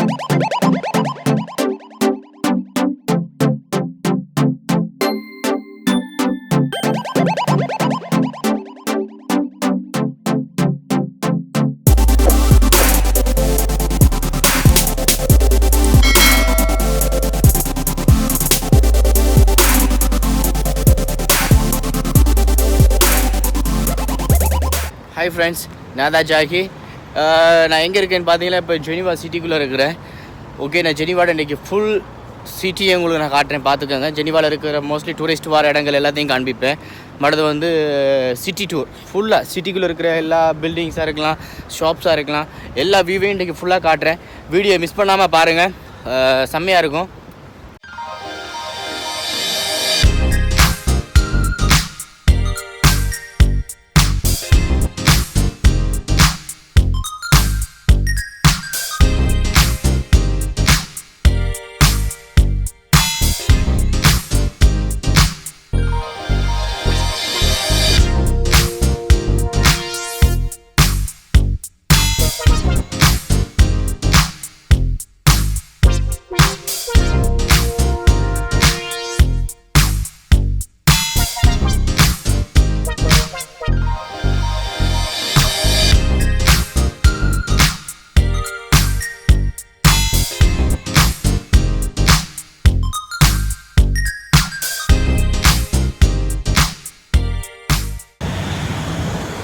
Hi friends, நான் தான் ஜாகி. நான் எங்கே இருக்கேன்னு பார்த்தீங்கன்னா இப்போ ஜெனிவா சிட்டிக்குள்ளே இருக்கிறேன். ஓகே, நான் ஜெனிவாட இன்றைக்கி ஃபுல் சிட்டியை உங்களுக்கு நான் காட்டுறேன், பார்த்துக்கோங்க. ஜெனிவாவில் இருக்கிற மோஸ்ட்லி டூரிஸ்ட் வர இடங்கள் எல்லாத்தையும் காண்பிப்பேன். மற்றது வந்து சிட்டி டூர் ஃபுல்லாக சிட்டிக்குள்ளே இருக்கிற எல்லா பில்டிங்ஸாக இருக்கலாம், ஷாப்ஸாக இருக்கலாம், எல்லா வியூவையும் இன்றைக்கி ஃபுல்லாக காட்டுறேன். வீடியோ மிஸ் பண்ணாமல் பாருங்கள், செம்மையாக இருக்கும்.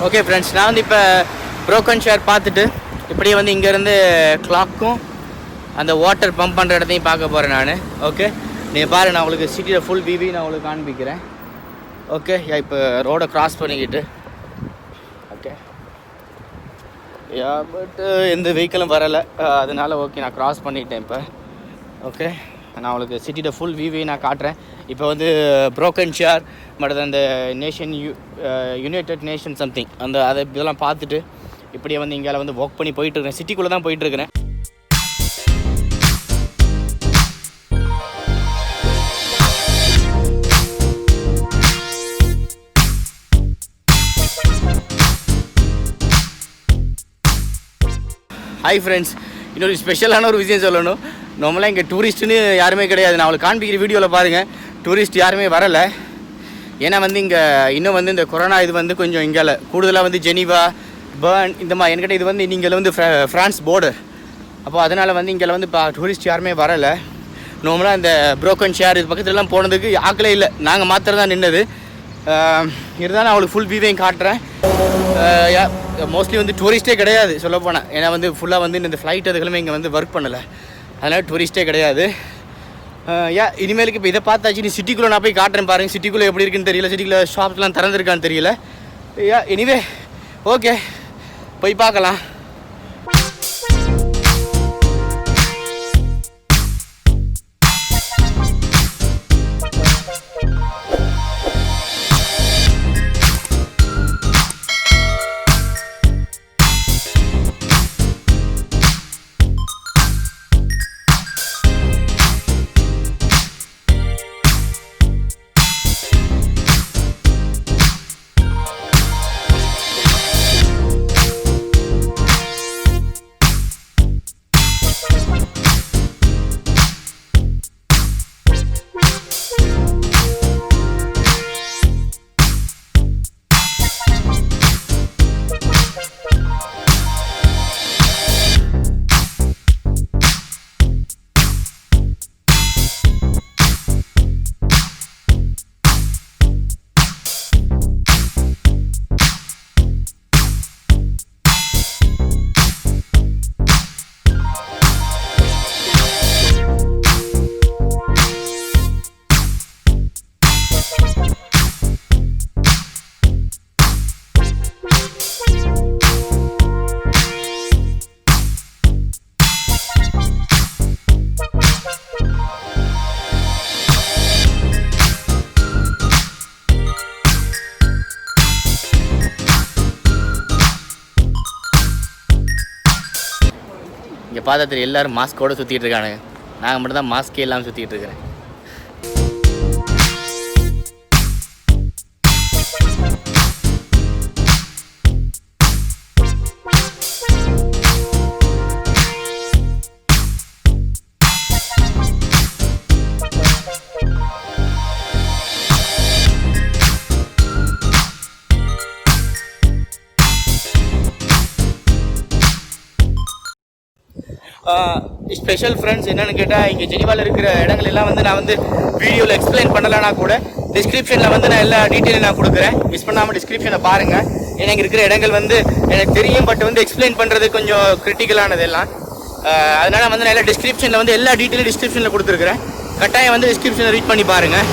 ஓகே ஃப்ரெண்ட்ஸ், நான் வந்து இப்போ ப்ரோக்கன் ஷேர் பார்த்துட்டு இப்படியே வந்து இங்கேருந்து கிளாக்கும் அந்த வாட்டர் பம்ப் பண்ணுற இடத்தையும் பார்க்க போகிறேன் நான். ஓகே, நீங்கள் பாரு, நான் உங்களுக்கு சிட்டியில் ஃபுல் விவி நான் உங்களுக்கு காண்பிக்கிறேன். ஓகே, இப்போ ரோடை க்ராஸ் பண்ணிக்கிட்டு ஓகே பட் எந்த வெஹிக்கிளும் வரலை, அதனால ஓகே நான் க்ராஸ் பண்ணிட்டேன் இப்போ. ஓகே, நான் உங்களுக்கு சிட்டியில் ஃபுல் விவி நான் காட்டுறேன். இப்போ வந்து ப்ரோக்கன் ஷேர் மற்றது அந்த நேஷன் யுனைடெட் நேஷன் சம்திங் அந்த அதை இதெல்லாம் பார்த்துட்டு இப்படியே வந்து இங்கே வந்து வாக் பண்ணி போயிட்டுருக்கேன். சிட்டிக்குள்ளே தான் போயிட்டுருக்கிறேன். ஹாய் ஃப்ரெண்ட்ஸ், இன்னொரு ஸ்பெஷலான ஒரு விஷயம் சொல்லணும். நார்மலாக இங்கே டூரிஸ்ட்டுன்னு யாருமே கிடையாது. நான் அவளுக்கு காண்பிக்கிற வீடியோவில் பாருங்கள், டூரிஸ்ட் யாருமே வரலை. ஏன்னா வந்து இங்கே இன்னும் வந்து இந்த கொரோனா இது வந்து கொஞ்சம் இங்கே கூடுதலாக வந்து ஜெனிவா பேர்ன் இந்த மாதிரி என்கிட்ட இது வந்து இங்கே வந்து ஃப்ரான்ஸ் போர்டர். அப்போ அதனால் வந்து இங்கே வந்து இப்போ டூரிஸ்ட் யாருமே வரலை. நார்மலாக இந்த ப்ரோக்கன் ஷேர் இது பக்கத்துலலாம் போனதுக்கு ஆக்களே இல்லை, நாங்கள் மாத்திரம் தான் நின்னது. இருந்தாலும் அவளுக்கு ஃபுல் வியூவையும் காட்டுறேன். மோஸ்ட்லி வந்து டூரிஸ்ட்டே கிடையாது சொல்லப்போனால். ஏன்னா வந்து ஃபுல்லாக வந்து இந்த ஃப்ளைட் அதுகளுமே இங்கே வந்து ஒர்க் பண்ணலை, அதனால் டூரிஸ்ட்டே கிடையாது. இனிமேலுக்கு இப்போ இதை பார்த்தாச்சு, நீ சிட்டிக்குள்ளே நான் போய் காட்டுறேன் பாருங்கள். சிட்டிக்குள்ளே எப்படி இருக்குன்னு தெரியல, சிட்டிக்குள்ளே ஷாப்ஸ்லாம் திறந்துருக்கான்னு தெரியல. எனிவே ஓகே, போய் பார்க்கலாம். இங்கே பார்த்தா தெரியும், எல்லோரும் மாஸ்க்கோடு சுற்றிட்டு இருக்கானுங்க. நாங்கள் மட்டும் தான் மாஸ்க்கே இல்லாமல் சுற்றிட்டு இருக்கிறேன். ஸ்பெஷல் ஃப்ரெண்ட்ஸ் என்னென்னு கேட்டால் இங்கே ஜெனிவாவில் இருக்கிற இடங்கள் எல்லாம் வந்து நான் வந்து வீடியோவில் எக்ஸ்பிளைன் பண்ணலைன்னா கூட டிஸ்கிரிப்ஷனில் வந்து நான் எல்லா டீட்டெயிலும் நான் கொடுக்குறேன். மிஸ் பண்ணாமல் டிஸ்கிரிப்ஷனை பாருங்கள். எனக்கு இருக்கிற இடங்கள் வந்து எனக்கு தெரியும், பட் வந்து எக்ஸ்பிளைன் பண்ணுறது கொஞ்சம் கிரிட்டிக்கலானது எல்லாம். அதனால் வந்து நான் எல்லா டிஸ்கிரிப்ஷனில் வந்து எல்லா டீட்டெயிலும் டிஸ்கிரிப்ஷனில் கொடுத்துருக்குறேன். கட்டாயம் வந்து டிஸ்கிரிப்ஷனை ரீட் பண்ணி பாருங்கள்.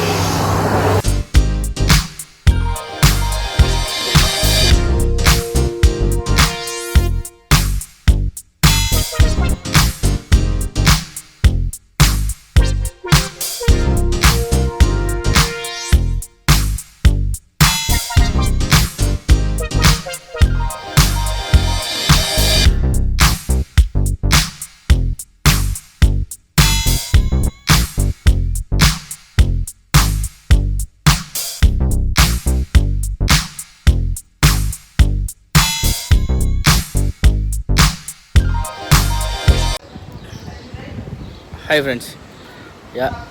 ஹாய் ஃப்ரெண்ட்ஸ்,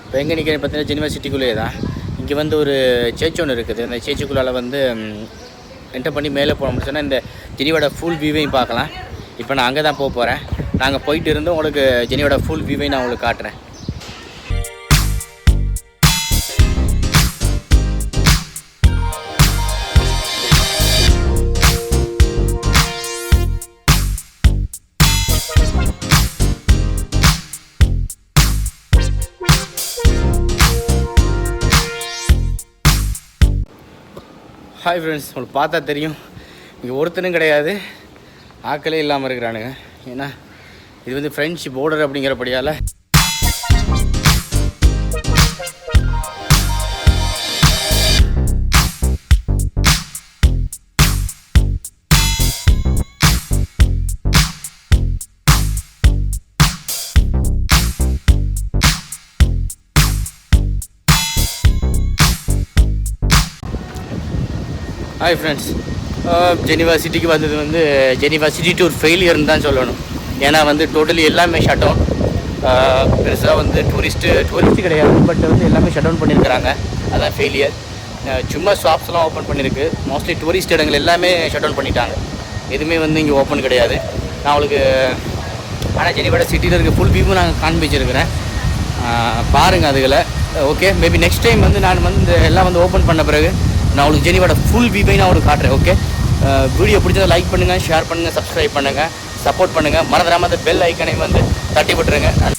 இப்போ எங்கே நிற்கிறேன் பார்த்தீங்கன்னா ஜெனிவா சிட்டிக்குள்ளேயே தான். இங்கே வந்து ஒரு சேர்ச் ஒன்று இருக்குது. அந்த சேர்ச்சுக்குள்ளால் வந்து என்டர் பண்ணி மேலே போனோம்னு சொன்னால் இந்த ஜெனிவோட ஃபுல் வியூவையும் பார்க்கலாம். இப்போ நான் அங்கே தான் போக போகிறேன். நாங்கள் போயிட்டு இருந்து உங்களுக்கு ஜெனிவோட ஃபுல் வியூவையும் நான் உங்களுக்கு காட்டுறேன். ஹாய் ஃப்ரெண்ட்ஸ், உங்களுக்கு பார்த்தா தெரியும் இங்கே ஒருத்தனும் கிடையாது, ஆக்களே இல்லாமல் இருக்கிறானுங்க. ஏன்னா இது வந்து ஃப்ரெஞ்சு பார்டர் அப்படிங்கிறபடியால் ஹாய் ஃப்ரெண்ட்ஸ், ஜெனிவா சிட்டிக்கு வந்தது வந்து ஜெனிவா சிட்டி டூர் ஃபெயிலியர்னு தான் சொல்லணும். ஏன்னா வந்து டோட்டலி எல்லாமே ஷட் டவுன். பெருசாக வந்து டூரிஸ்ட்டு கிடையாது, பட் வந்து எல்லாமே ஷட் டவுன் பண்ணியிருக்கிறாங்க. அதான் ஃபெயிலியர். சும்மா ஷாப்ஸ்லாம் ஓப்பன் பண்ணியிருக்கு. மோஸ்ட்லி டூரிஸ்ட் இடங்கள் எல்லாமே ஷட் டவுன் பண்ணிட்டாங்க. எதுவுமே வந்து இங்கே ஓப்பன் கிடையாது. நான் உங்களுக்கு ஆனால் ஜெனிவாட சிட்டியில் இருக்க ஃபுல் வியூவும் நாங்கள் காண்பிச்சிருக்கிறேன், பாருங்கள் அதுகளை. ஓகே, மேபி நெக்ஸ்ட் டைம் வந்து நான் வந்து இந்த எல்லாம் வந்து ஓப்பன் பண்ண பிறகு நான் உங்களுக்கு ஜெனிவாட ஃபுல் வியூவை நான் உங்களுக்கு காட்டுறேன். ஓகே, வீடியோ பிடிச்சதை லைக் பண்ணுங்கள், ஷேர் பண்ணுங்கள், சப்ஸ்கிரைப் பண்ணுங்கள், சப்போர்ட் பண்ணுங்கள். மறந்துடாமல் அந்த பெல் ஐக்கனை வந்து தட்டி விட்டுருங்க.